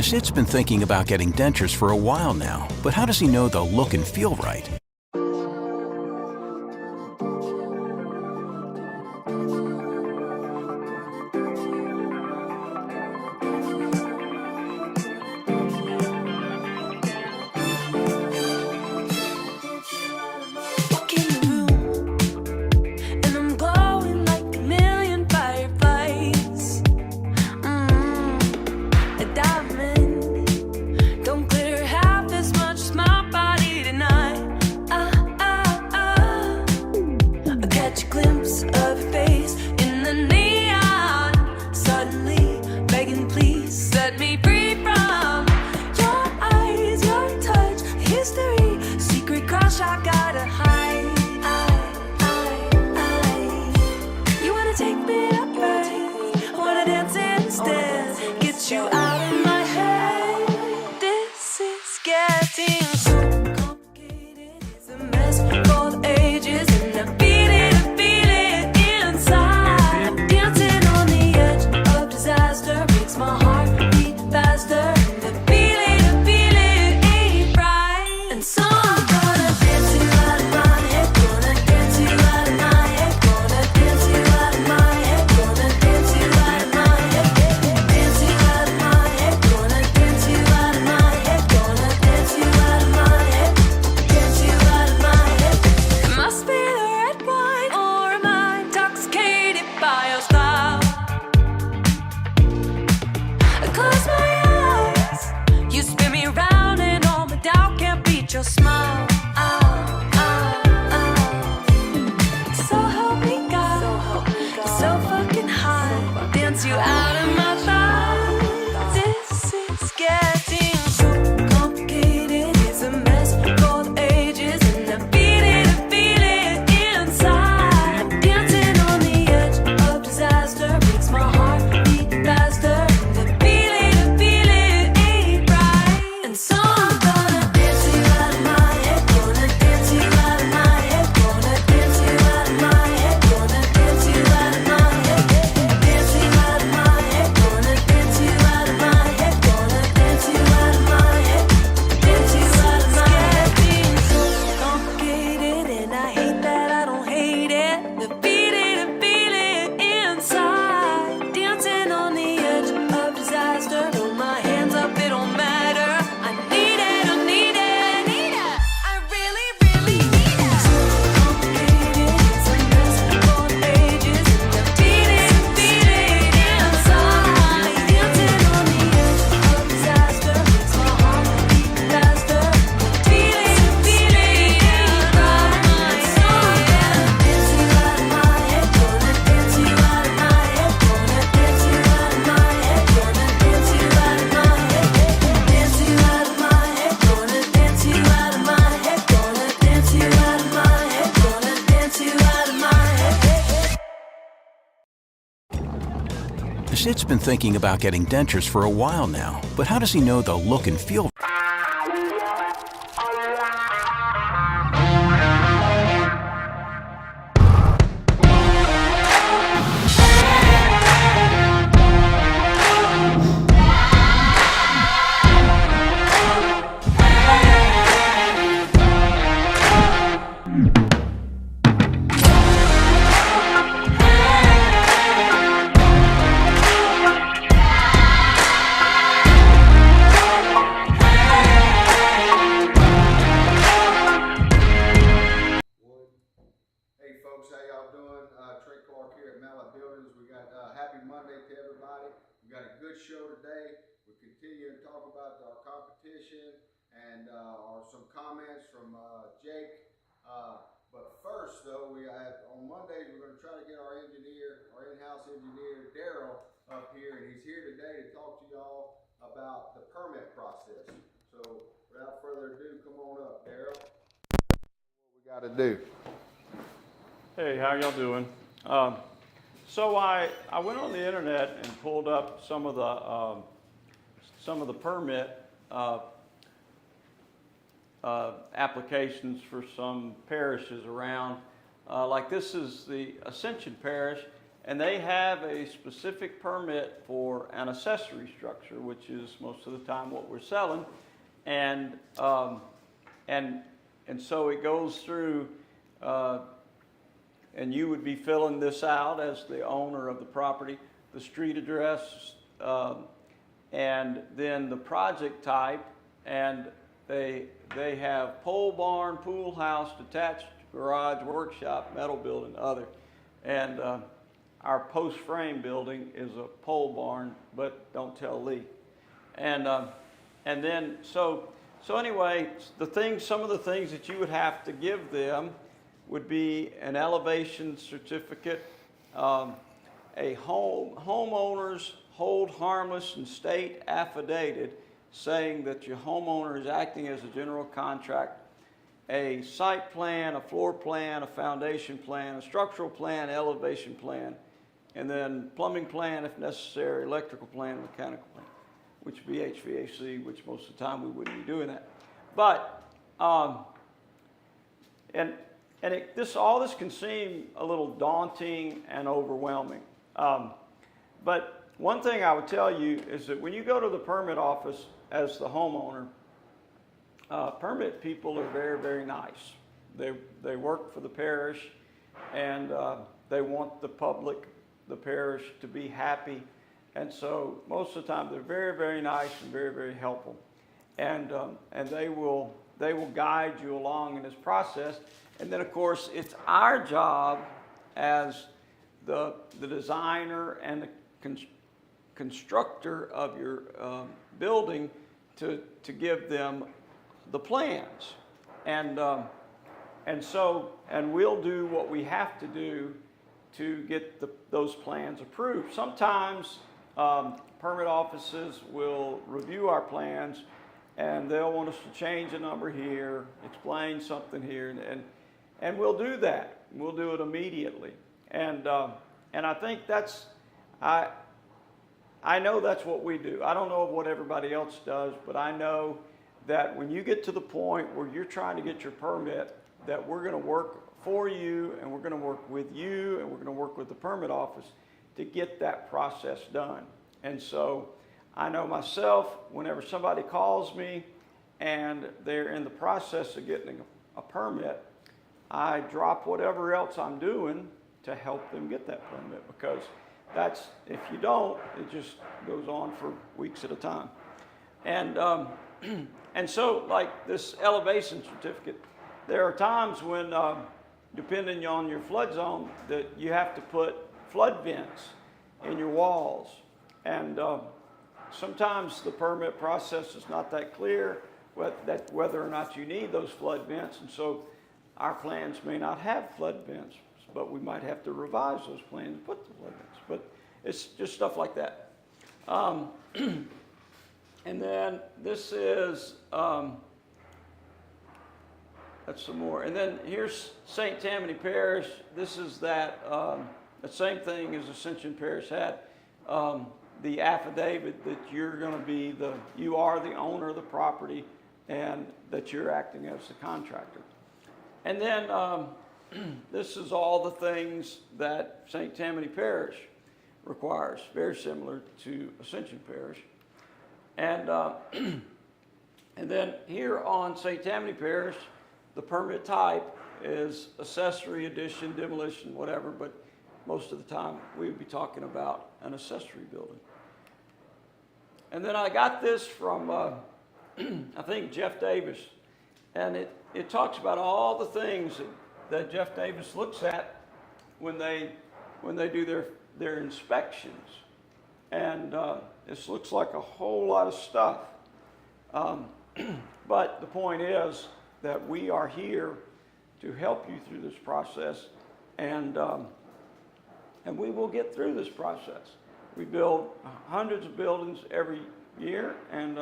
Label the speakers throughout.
Speaker 1: Sid's been thinking about getting dentures for a while now, but how does he know they'll look and feel right? Sid's been thinking about getting dentures for a while now, but how does he know they'll look and feel?
Speaker 2: Happy Monday to everybody. We got a good show today. We'll continue to talk about our competition and some comments from Jake. But first, though, on Mondays we're going to try to get our in-house engineer, Daryl, up here, and he's here today to talk to y'all about the permit process. So, without further ado, come on up, Daryl. What we got to do?
Speaker 3: Hey, how y'all doing? So I went on the internet and pulled up some of the permit applications for some parishes around. Like this is the Ascension Parish, and they have a specific permit for an accessory structure, which is most of the time what we're selling. And so it goes through, and you would be filling this out as the owner of the property, the street address, and then the project type, and they have pole barn, pool house, detached garage, workshop, metal building, other. And our post frame building is a pole barn, but don't tell Lee. And then so anyway, some of the things that you would have to give them would be an elevation certificate, a homeowner's hold harmless and state affidavit saying that your homeowner is acting as a general contractor, a site plan, a floor plan, a foundation plan, a structural plan, elevation plan, and then plumbing plan if necessary, electrical plan, mechanical plan, which would be HVAC, which most of the time we wouldn't be doing that. But, all this can seem a little daunting and overwhelming. But one thing I would tell you is that when you go to the permit office as the homeowner, permit people are very, very nice. They work for the parish, and they want the public, the parish, to be happy. And so most of the time they're very, very nice and very, very helpful. And they will guide you along in this process. And then of course it's our job as the designer and the constructor of your building to give them the plans. And we'll do what we have to do to get those plans approved. Sometimes permit offices will review our plans and they'll want us to change a number here, explain something here, and we'll do that. We'll do it immediately. And I think I know that's what we do. I don't know what everybody else does, but I know that when you get to the point where you're trying to get your permit, that we're going to work for you, and we're going to work with you, and we're going to work with the permit office to get that process done. And so I know myself, whenever somebody calls me and they're in the process of getting a permit, I drop whatever else I'm doing to help them get that permit, because if you don't, it just goes on for weeks at a time. And so like this elevation certificate, there are times when, depending on your flood zone, that you have to put flood vents in your walls. And sometimes the permit process is not that clear whether or not you need those flood vents. And so our plans may not have flood vents, but we might have to revise those plans and put the flood vents. But it's just stuff like that. And then this is, that's some more. And then here's St. Tammany Parish. This is the same thing as Ascension Parish had. The affidavit that you're going to be you are the owner of the property and that you're acting as the contractor. And then this is all the things that St. Tammany Parish requires, very similar to Ascension Parish. And then here on St. Tammany Parish, the permit type is accessory, addition, demolition, whatever, but most of the time we would be talking about an accessory building. And then I got this from, I think, Jeff Davis, and it talks about all the things that Jeff Davis looks at when they do their inspections. And this looks like a whole lot of stuff. But the point is that we are here to help you through this process, and we will get through this process. We build hundreds of buildings every year, and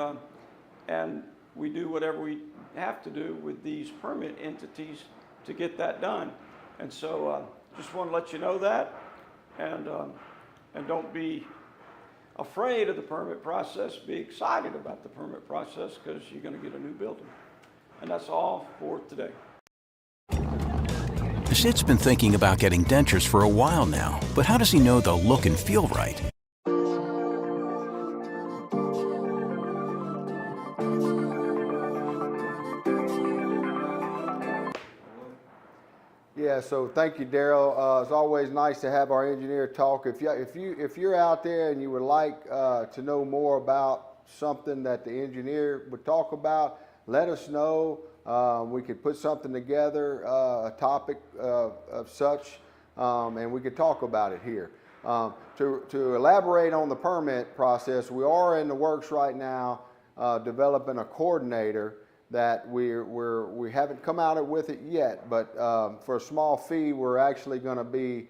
Speaker 3: we do whatever we have to do with these permit entities to get that done. And so just want to let you know that, and don't be afraid of the permit process. Be excited about the permit process, because you're going to get a new building. And that's all for today.
Speaker 1: Sid's been thinking about getting dentures for a while now, but how does he know they'll look and feel right?
Speaker 2: Yeah, so thank you, Daryl. It's always nice to have our engineer talk. If you're out there and you would like to know more about something that the engineer would talk about, let us know. We could put something together, a topic of such, and we could talk about it here. To elaborate on the permit process, we are in the works right now developing a coordinator that we haven't come out with it yet, but for a small fee, we're actually going to be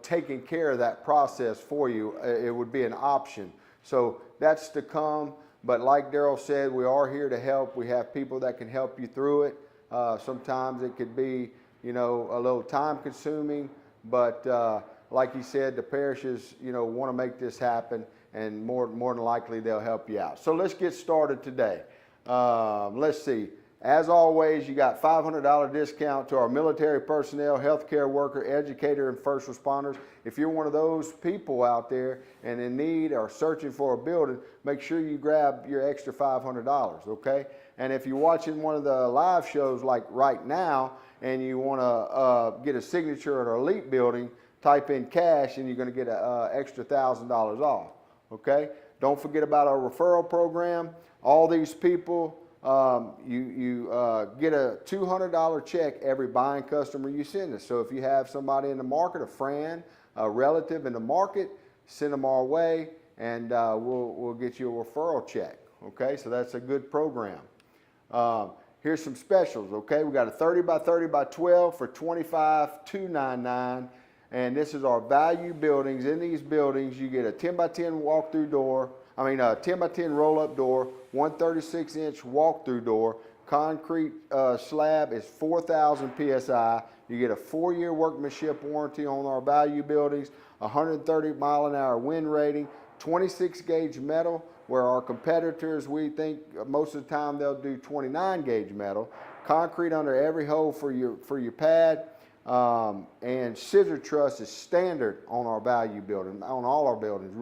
Speaker 2: taking care of that process for you. It would be an option. So that's to come. But like Daryl said, we are here to help. We have people that can help you through it. Sometimes it could be, a little time consuming, but like he said, the parishes, want to make this happen, and more than likely they'll help you out. So let's get started today. Let's see. As always, you got $500 discount to our military personnel, healthcare worker, educator, and first responders. If you're one of those people out there and in need or searching for a building, make sure you grab your extra $500, okay? And if you're watching one of the live shows like right now and you want to get a signature at our elite building, type in cash and you're going to get an extra $1,000 off, okay? Don't forget about our referral program. All these people, you get a $200 check every buying customer you send us. So if you have somebody in the market, a friend, a relative in the market, send them our way, and we'll get you a referral check. Okay, so that's a good program. Here's some specials. Okay, we got a 30 by 30 by 12 for $25,299, and this is our value buildings. In these buildings, you get a 10 by 10 walk-through door. A 10 by 10 roll-up door, 136-inch walk-through door, concrete slab is 4,000 PSI. You get a 4-year workmanship warranty on our value buildings, 130 mile an hour wind rating, 26 gauge metal, where our competitors, we think most of the time they'll do 29 gauge metal, concrete under every hole for your pad, and scissor truss is standard on our value building, on all our buildings,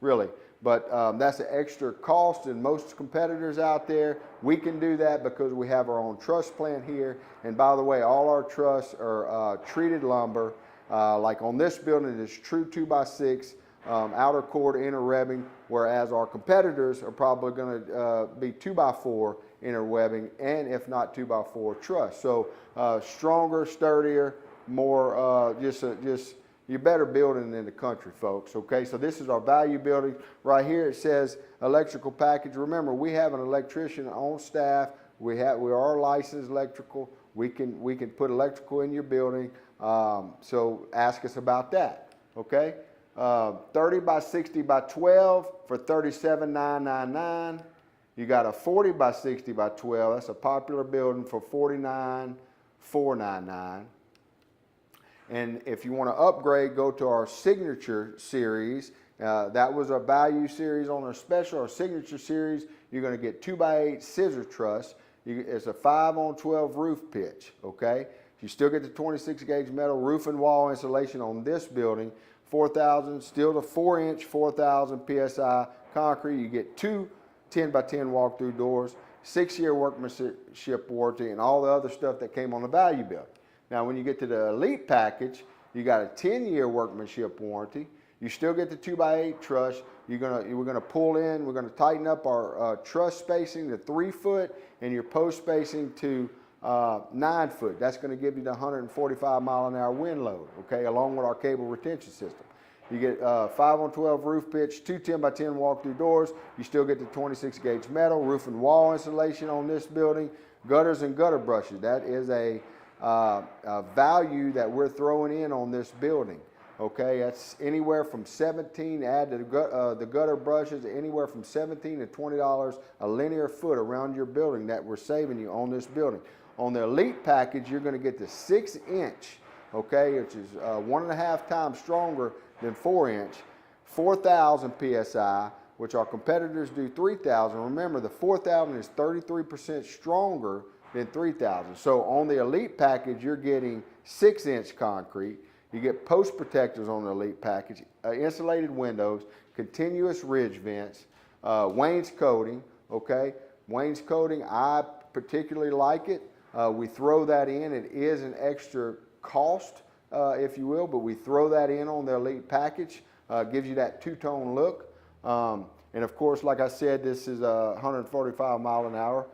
Speaker 2: really. But that's an extra cost in most competitors out there. We can do that because we have our own truss plant here. And by the way, all our truss are treated lumber. Like on this building, it's true 2x6, outer core inner webbing, whereas our competitors are probably going to be 2x4 inner webbing, and if not 2x4 truss. So stronger, sturdier, more just you're better building in the country, folks, okay? So this is our value building. Right here it says electrical package. Remember, we have an electrician on staff. We are licensed electrical. We can put electrical in your building. So ask us about that, okay? 30 by 60 by 12 for $37,999. You got a 40 by 60 by 12. That's a popular building for $49,499. And if you want to upgrade, go to our signature series. That was our value series. On our special, our signature series, you're going to get 2x8 scissor truss. It's a 5-on-12 roof pitch, okay? You still get the 26 gauge metal roof and wall insulation on this building. 4,000, still the 4-inch, 4,000 PSI concrete. You get two 10 by 10 walk-through doors, 6-year workmanship warranty, and all the other stuff that came on the value building. Now, when you get to the elite package, you got a 10-year workmanship warranty. You still get the 2x8 truss. We're gonna pull in. We're gonna tighten up our truss spacing to 3 foot and your post spacing to 9 foot. That's going to give you the 145 mile an hour wind load. Okay, along with our cable retention system. You get 5-on-12 roof pitch, two 10 by 10 walk-through doors. You still get the 26 gauge metal roof and wall insulation on this building. Gutters and gutter brushes. That is a value that we're throwing in on this building. Okay, that's anywhere from 17, add to the gutter brushes, anywhere from $17 to $20 a linear foot around your building that we're saving you on this building. On the elite package, you're going to get the 6-inch, okay, which is 1.5 times stronger than 4-inch, 4,000 PSI, which our competitors do 3,000. Remember, the 4,000 is 33% stronger then 3,000. So on the Elite package, you're getting 6-inch concrete. You get post protectors on the Elite package, insulated windows, continuous ridge vents, wainscoting, okay? Wainscoting, I particularly like it. We throw that in. It is an extra cost, if you will, but we throw that in on the Elite package. Gives you that two-tone look. And of course, like I said, this is a 145 mile an hour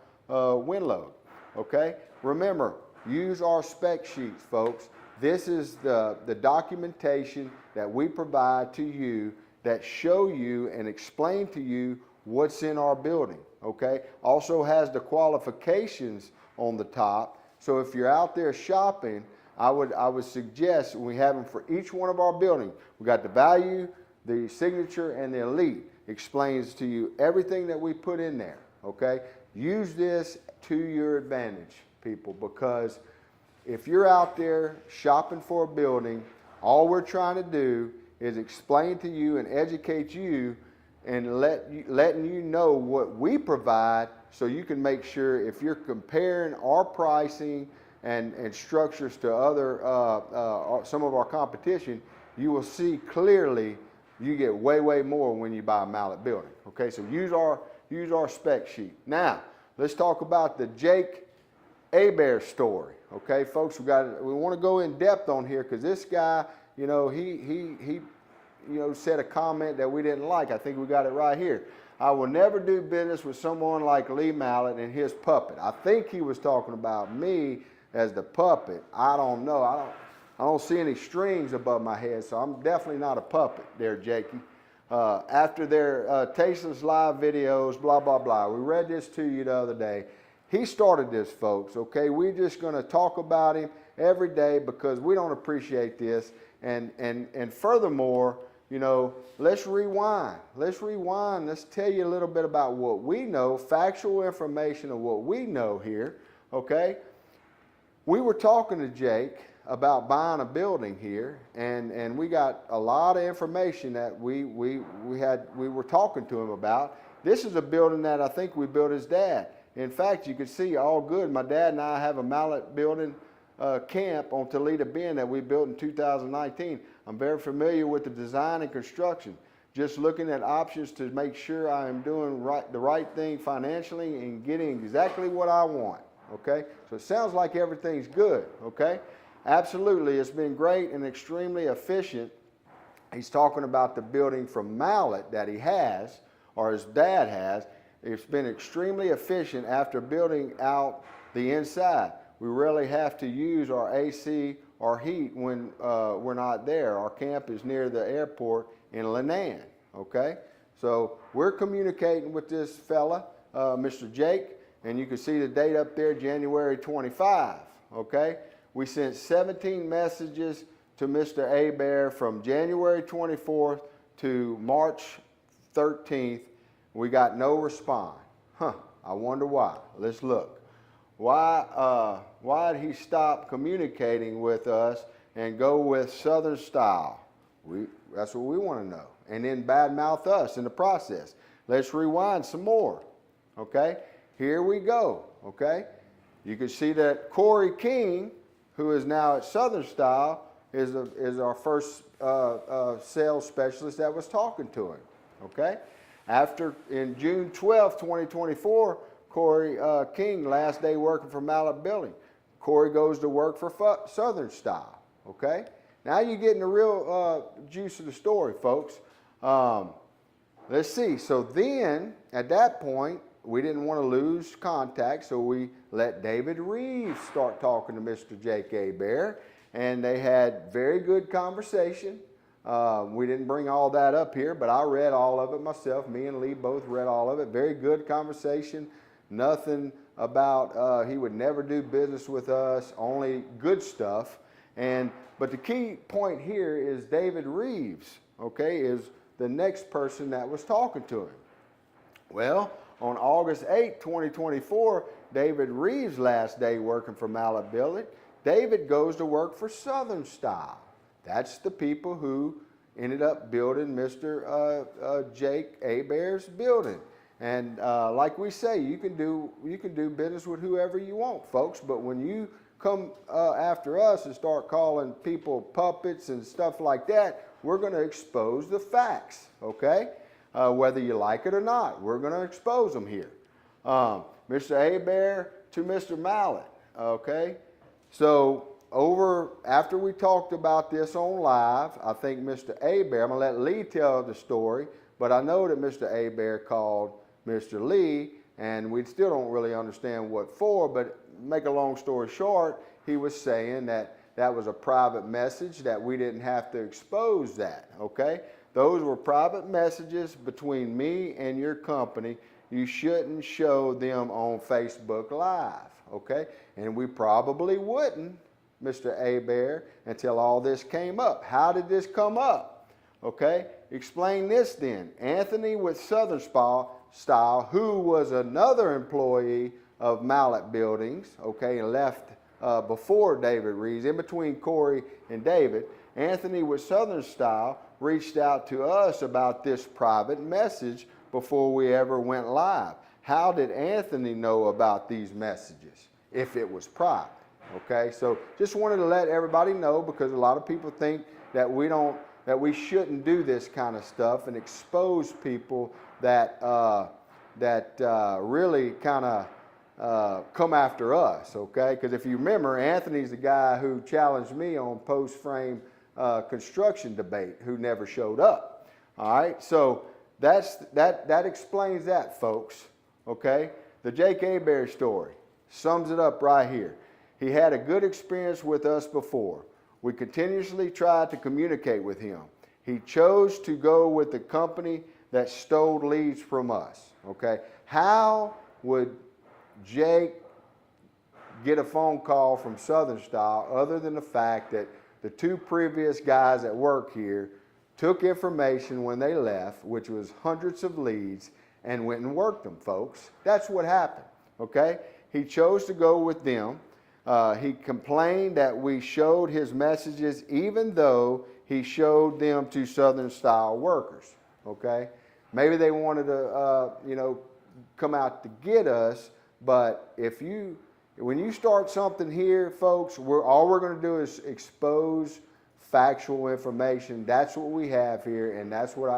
Speaker 2: wind load, okay? Remember, use our spec sheets, folks. This is the documentation that we provide to you that show you and explain to you what's in our building, okay? Also has the qualifications on the top. So if you're out there shopping, I would suggest we have them for each one of our buildings. We got the value, the signature, and the Elite. Explains to you everything that we put in there, okay? Use this to your advantage, people, because if you're out there shopping for a building, all we're trying to do is explain to you and educate you and letting you know what we provide, so you can make sure if you're comparing our pricing and structures to other some of our competition, you will see clearly you get way more when you buy a Mallet building. Okay, so use our spec sheet. Now let's talk about the Jake Hebert story. Okay, folks, we want to go in depth on here because this guy, you know, he said a comment that we didn't like. I think we got it right here. I will never do business with someone like Lee Mallet and his puppet. I think he was talking about me as the puppet. I don't know. I don't see any strings above my head, so I'm definitely not a puppet there, Jakey. After their Tasteless Live videos, blah, blah, blah. We read this to you the other day. He started this, folks, okay? We're just going to talk about him every day because we don't appreciate this. And furthermore, you know, let's rewind. Let's rewind. Let's tell you a little bit about what we know, factual information of what we know here, okay? We were talking to Jake about buying a building here, and we got a lot of information that we were talking to him about. This is a building that I think we built his dad. In fact, you can see all good. My dad and I have a Mallet building camp on Toledo Bend that we built in 2019. I'm very familiar with the design and construction. Just looking at options to make sure I am doing the right thing financially and getting exactly what I want, okay? So it sounds like everything's good, okay? Absolutely, it's been great and extremely efficient. He's talking about the building from Mallet that he has, or his dad has. It's been extremely efficient after building out the inside. We rarely have to use our AC or heat when we're not there. Our camp is near the airport in Lanai, okay? So we're communicating with this fella, Mr. Jake, and you can see the date up there, January 25, okay? We sent 17 messages to Mr. Hebert from January 24th to March 13th. We got no response. I wonder why. Let's look. Why did he stop communicating with us and go with Southern Style? That's what we want to know. And then badmouth us in the process. Let's rewind some more. Okay? Here we go. Okay? You can see that Corey King, who is now at Southern Style, is our first sales specialist that was talking to him. Okay? In June 12, 2024, Corey King, last day working for Mallet Building. Corey goes to work for Southern Style, okay? Now you're getting the real juice of the story, folks. Let's see. So then, at that point, we didn't want to lose contact, so we let David Reeves start talking to Mr. Jake Hebert, and they had very good conversation. We didn't bring all that up here, but I read all of it myself. Me and Lee both read all of it. Very good conversation. Nothing about he would never do business with us, only good stuff. But the key point here is David Reeves, okay, is the next person that was talking to him. Well, on August 8, 2024, David Reeves' last day working for Mallet Building, David goes to work for Southern Style. That's the people who ended up building Mr. Jake Hebert's building. And like we say, you can do business with whoever you want, folks. But when you come after us and start calling people puppets and stuff like that, we're going to expose the facts, okay? Whether you like it or not, we're going to expose them here. Mr. Hebert to Mr. Mallett, okay? So after we talked about this on live, I think Mr. Hebert, I'm going to let Lee tell the story, but I know that Mr. Hebert called Mr. Lee, and we still don't really understand what for, but make a long story short, he was saying that that was a private message, that we didn't have to expose that, okay? Those were private messages between me and your company. You shouldn't show them on Facebook Live, okay? And we probably wouldn't, Mr. Hebert, until all this came up. How did this come up? Okay, explain this then. Anthony with Southern Style, who was another employee of Mallett Buildings, okay, and left before David Reeves, in between Corey and David, Anthony with Southern Style reached out to us about this private message before we ever went live. How did Anthony know about these messages if it was private? Okay, so just wanted to let everybody know, because a lot of people think that we shouldn't do this kind of stuff and expose people that really kind of come after us. Okay, because if you remember, Anthony's the guy who challenged me on post-frame construction debate, who never showed up. All right, so that explains that, folks. Okay, the Jake Hebert story sums it up right here. He had a good experience with us before. We continuously tried to communicate with him. He chose to go with the company that stole leads from us. Okay, how would Jake get a phone call from Southern Style other than the fact that the two previous guys that work here took information when they left, which was hundreds of leads, and went and worked them, folks? That's what happened, okay? He chose to go with them. He complained that we showed his messages even though he showed them to Southern Style workers, okay? Maybe they wanted to, come out to get us, but when you start something here, folks, all we're going to do is expose factual information. That's what we have here, and that's what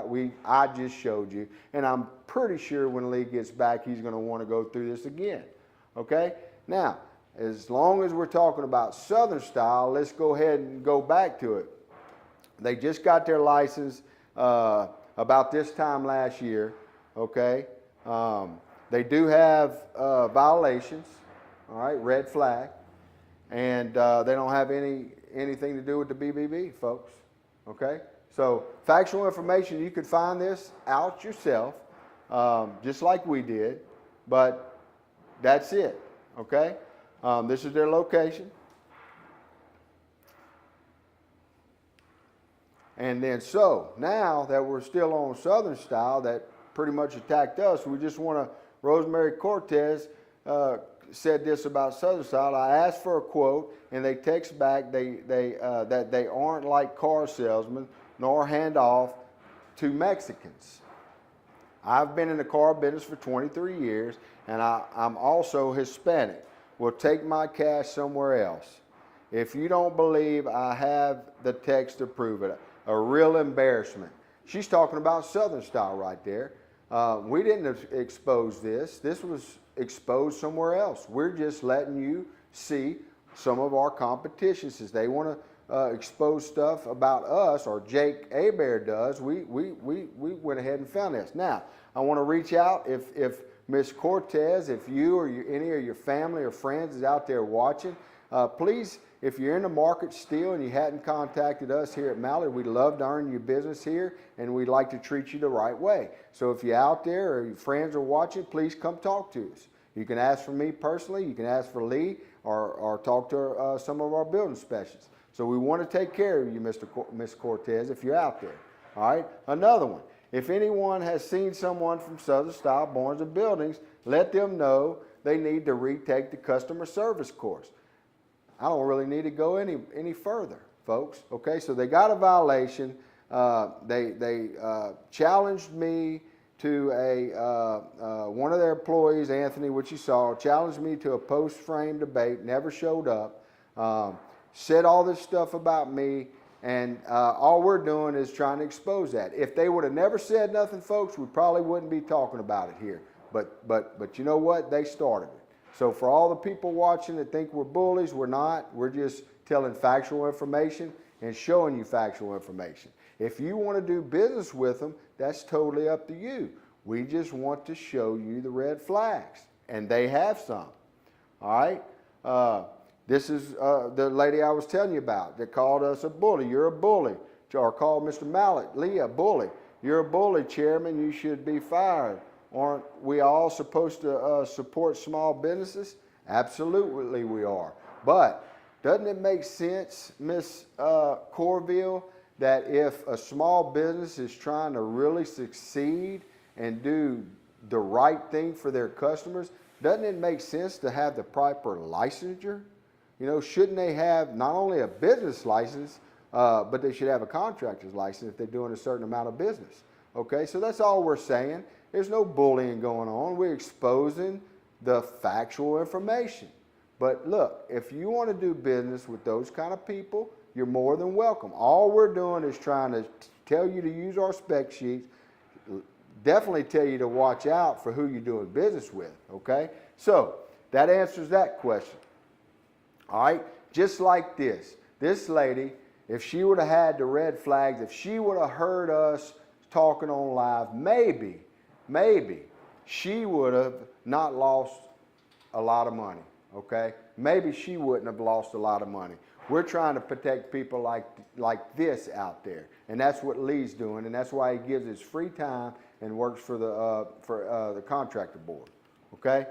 Speaker 2: I just showed you. And I'm pretty sure when Lee gets back, he's going to want to go through this again, okay? Now, as long as we're talking about Southern Style, let's go ahead and go back to it. They just got their license about this time last year, okay? They do have violations, all right, red flag, and they don't have anything to do with the BBB, folks, okay? So factual information, you could find this out yourself, just like we did, but that's it, okay? This is their location. And then so, now that we're still on Southern Style that pretty much attacked us, we just want to, Rosemary Cortez said this about Southern Style. I asked for a quote, and they text back that they aren't like car salesmen, nor hand off to Mexicans. I've been in the car business for 23 years, and I'm also Hispanic. Will take my cash somewhere else. If you don't believe, I have the text to prove it. A real embarrassment. She's talking about Southern Style right there. We didn't expose this. This was exposed somewhere else. We're just letting you see some of our competition. Since they want to expose stuff about us, or Jake Hebert does, we went ahead and found this. Now, I want to reach out if Ms. Cortez, if you or any of your family or friends is out there watching, please, if you're in the market still and you hadn't contacted us here at Mallett, we'd love to earn your business here, and we'd like to treat you the right way. So if you're out there or your friends are watching, please come talk to us. You can ask for me personally, you can ask for Lee, or talk to some of our building specialists. So we want to take care of you, Ms. Cortez, if you're out there. All right, another one. If anyone has seen someone from Southern Style Barnes and Buildings, let them know they need to retake the customer service course. I don't really need to go any further, folks. Okay, so they got a violation. They challenged me to one of their employees, Anthony, which you saw, challenged me to a post-frame debate, never showed up, said all this stuff about me, and all we're doing is trying to expose that. If they would have never said nothing, folks, we probably wouldn't be talking about it here. But you know what? They started it. So for all the people watching that think we're bullies, we're not. We're just telling factual information and showing you factual information. If you want to do business with them, that's totally up to you. We just want to show you the red flags, and they have some. All right? This is the lady I was telling you about that called us a bully. You're a bully. Or called Mr. Mallett, Lee, a bully. You're a bully, Chairman. You should be fired. Aren't we all supposed to support small businesses? Absolutely we are. But doesn't it make sense, Ms. Corville, that if a small business is trying to really succeed and do the right thing for their customers, doesn't it make sense to have the proper licensure? You know, shouldn't they have not only a business license, but they should have a contractor's license if they're doing a certain amount of business? Okay, so that's all we're saying. There's no bullying going on. We're exposing the factual information. But look, if you want to do business with those kind of people, you're more than welcome. All we're doing is trying to tell you to use our spec sheets, definitely tell you to watch out for who you're doing business with, okay? So that answers that question. All right, just like this lady, if she would have had the red flags, if she would have heard us talking on live, maybe she would have not lost a lot of money, okay? Maybe she wouldn't have lost a lot of money. We're trying to protect people like this out there, and that's what Lee's doing, and that's why he gives his free time and works for the contractor board, okay?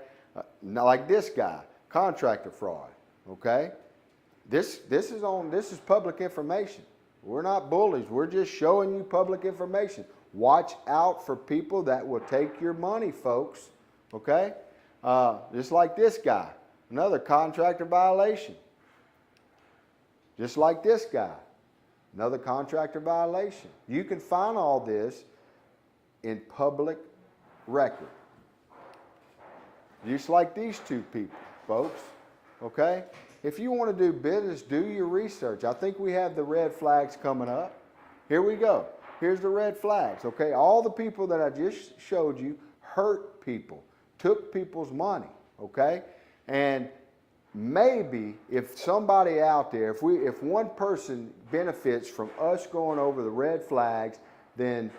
Speaker 2: Not like this guy, contractor fraud, okay? This is public information. We're not bullies. We're just showing you public information. Watch out for people that will take your money, folks, okay? Just like this guy, another contractor violation. Just like this guy, another contractor violation. You can find all this in public record. Just like these two people, folks, okay? If you want to do business, do your research. I think we have the red flags coming up. Here we go. Here's the red flags, okay? All the people that I just showed you hurt people, took people's money, okay? And maybe if somebody out there, if one person benefits from us going over the red flags, then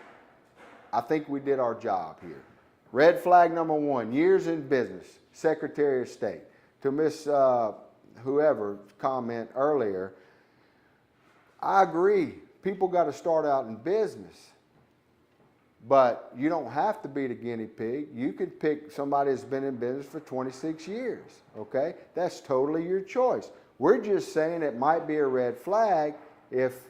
Speaker 2: I think we did our job here. Red flag number 1, years in business, Secretary of State. To Miss whoever comment earlier, I agree. People got to start out in business, but you don't have to be the guinea pig. You can pick somebody that's been in business for 26 years, okay? That's totally your choice. We're just saying it might be a red flag if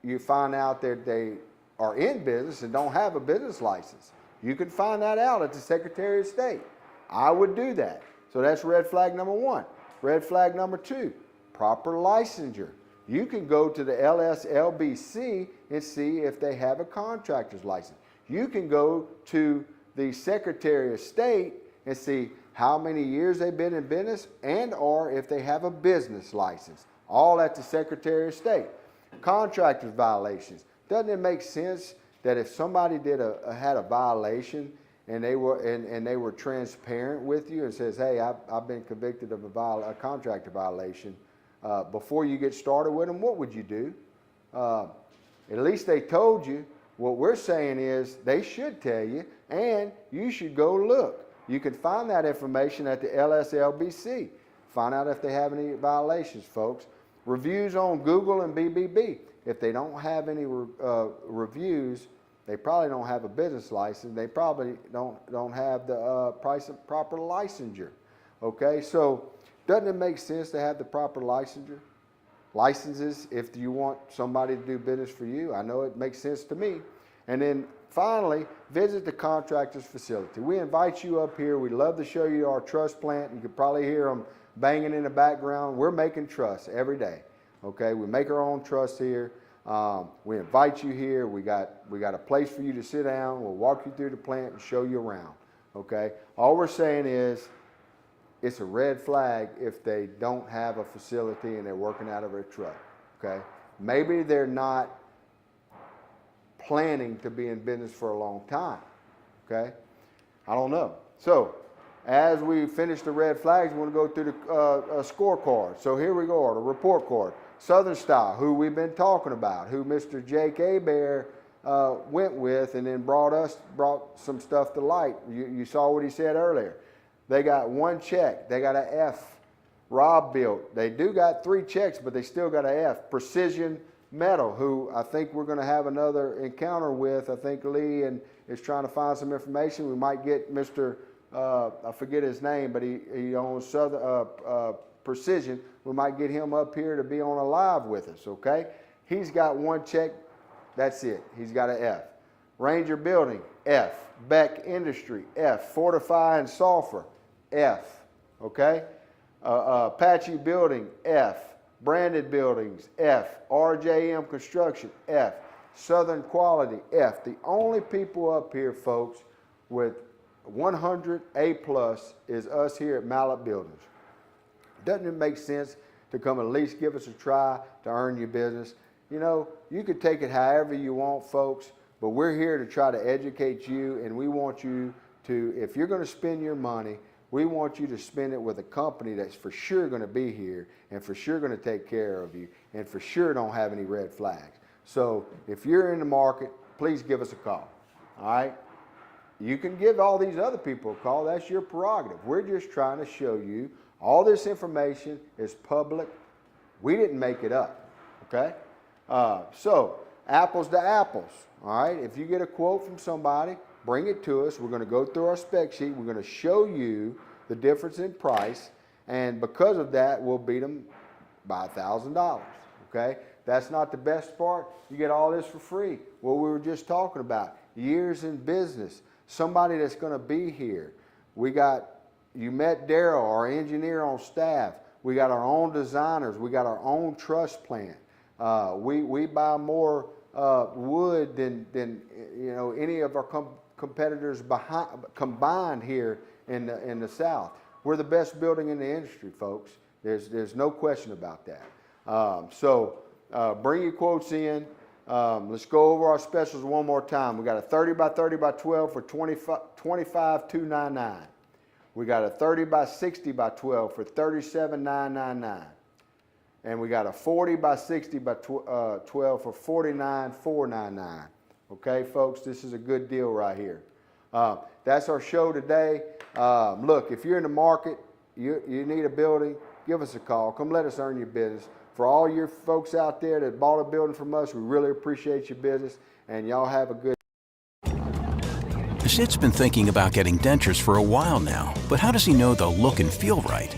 Speaker 2: you find out that they are in business and don't have a business license. You can find that out at the Secretary of State. I would do that. So that's red flag number 1. Red flag number 2, proper licensure. You can go to the LSLBC and see if they have a contractor's license. You can go to the Secretary of State and see how many years they've been in business and or if they have a business license. All at the Secretary of State. Contractor's violations. Doesn't it make sense that if somebody had a violation and they were transparent with you and says, hey, I've been convicted of a contractor violation, before you get started with them, what would you do? At least they told you. What we're saying is they should tell you, and you should go look. You can find that information at the LSLBC. Find out if they have any violations, folks. Reviews on Google and BBB. If they don't have any reviews, they probably don't have a business license. They probably don't have the proper licensure. Okay, so doesn't it make sense to have the proper licensure? Licenses if you want somebody to do business for you. I know it makes sense to me. And then finally, visit the contractor's facility. We invite you up here. We'd love to show you our truss plant. You could probably hear them banging in the background. We're making truss every day. Okay, we make our own truss here. We invite you here. We got a place for you to sit down. We'll walk you through the plant and show you around. Okay. All we're saying is, it's a red flag if they don't have a facility and they're working out of a truck. Okay. Maybe they're not planning to be in business for a long time. Okay. I don't know. So, as we finish the red flags, we want to go through the scorecard. So here we go, the report card. Southern Style, who we've been talking about, who Mr. Jake Abear went with and then brought some stuff to light. You saw what he said earlier. They got 1 check. They got an F. Rob built. They do got 3 checks, but they still got an F. Precision Metal, who I think we're going to have another encounter with. I think Lee is trying to find some information. We might get Mr. I forget his name, but he owns Southern Precision. We might get him up here to be on a live with us, okay? He's got 1 check. That's it. He's got an F. Ranger Building, F. Beck Industry, F. Fortify and Sulfur, F, okay? Apache Building, F. Branded Buildings, F. RJM Construction, F. Southern Quality, F. The only people up here, folks, with 100 A+ is us here at Mallet Buildings. Doesn't it make sense to come at least give us a try to earn your business? You know, you could take it however you want, folks, but we're here to try to educate you, and we want you to, if you're going to spend your money, we want you to spend it with a company that's for sure going to be here and for sure going to take care of you and for sure don't have any red flags. So if you're in the market, please give us a call, all right? You can give all these other people a call. That's your prerogative. We're just trying to show you all this information is public. We didn't make it up, okay? So apples to apples, all right? If you get a quote from somebody, bring it to us. We're going to go through our spec sheet. We're going to show you the difference in price, and because of that, we'll beat them by $1,000, okay? That's not the best part. You get all this for free. What we were just talking about, years in business, somebody that's going to be here. You met Daryl, our engineer on staff. We got our own designers. We got our own truss plant. We buy more wood than you know any of our competitors combined here in the South. We're the best building in the industry, folks. There's no question about that. So bring your quotes in. Let's go over our specials one more time. We got a 30 by 30 by 12 for $25,299. We got a 30 by 60 by 12 for $37,999. And we got a 40 by 60 by 12 for $49,499. Okay, folks, this is a good deal right here. That's our show today. Look, if you're in the market, you need a building, give us a call. Come let us earn your business. For all your folks out there that bought a building from us, we really appreciate your business, and y'all have a good
Speaker 1: Sid's been thinking about getting dentures for a while now, but how does he know they'll look and feel right?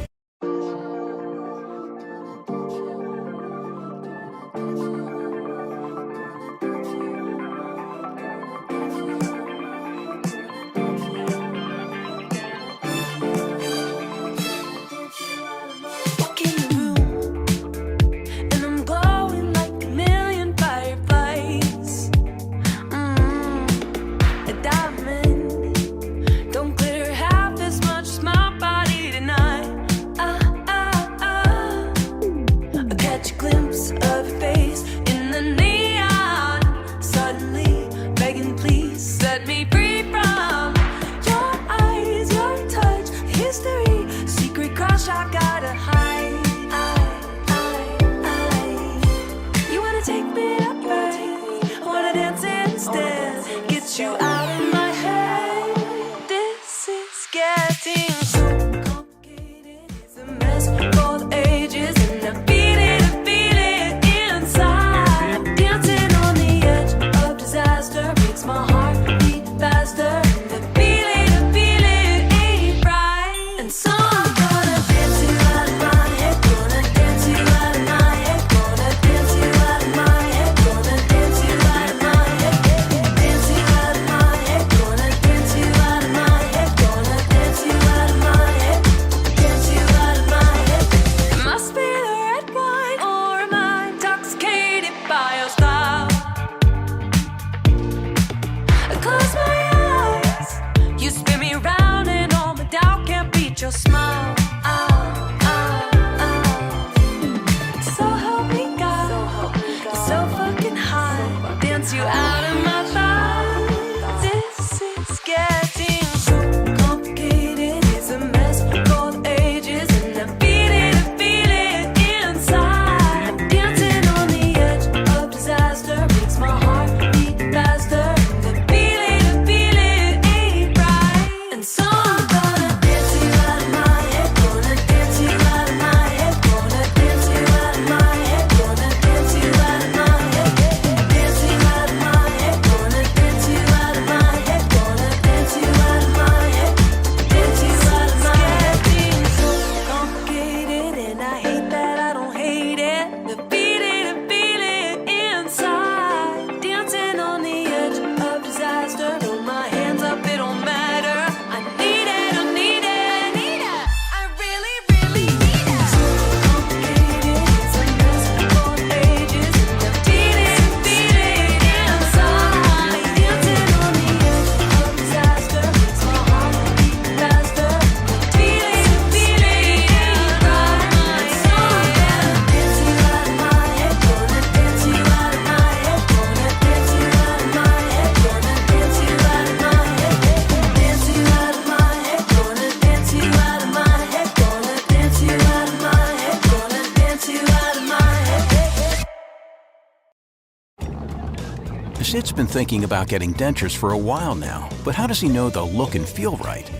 Speaker 4: your smile. So help me God, you're so fucking hot. Dance you out of my thoughts. This is getting so complicated. It's a mess for the ages, and I feel it inside. Dancing on the edge of disaster makes my heart beat faster. The feel it ain't right. And so I'm gonna dance you out of my head. Gonna dance you out of my head. Gonna dance you out of my head. Gonna dance you out of my head. Dance you out of my head. Gonna dance you out of my head. Gonna dance you out of my head. Dance you out of my head. Getting so complicated, and I hate that I don't hate it. The feel it inside. Dancing on the edge of disaster. Throw my hands up, it don't matter. I need it, I need it. I really need it. So complicated, it's a mess for ages. And I feel it inside. Dancing on the edge of disaster makes my heart beat faster. Feel it right. So I'm gonna dance you out of my head. Gonna dance you out of my head. Gonna dance you out of my head. Gonna dance you out of my head. Dance you out of my head. Gonna dance you out of my head. Gonna dance you out of my head. Gonna dance you out of my head.
Speaker 1: Sid's been thinking about getting dentures for a while now, but how does he know they'll look and feel right?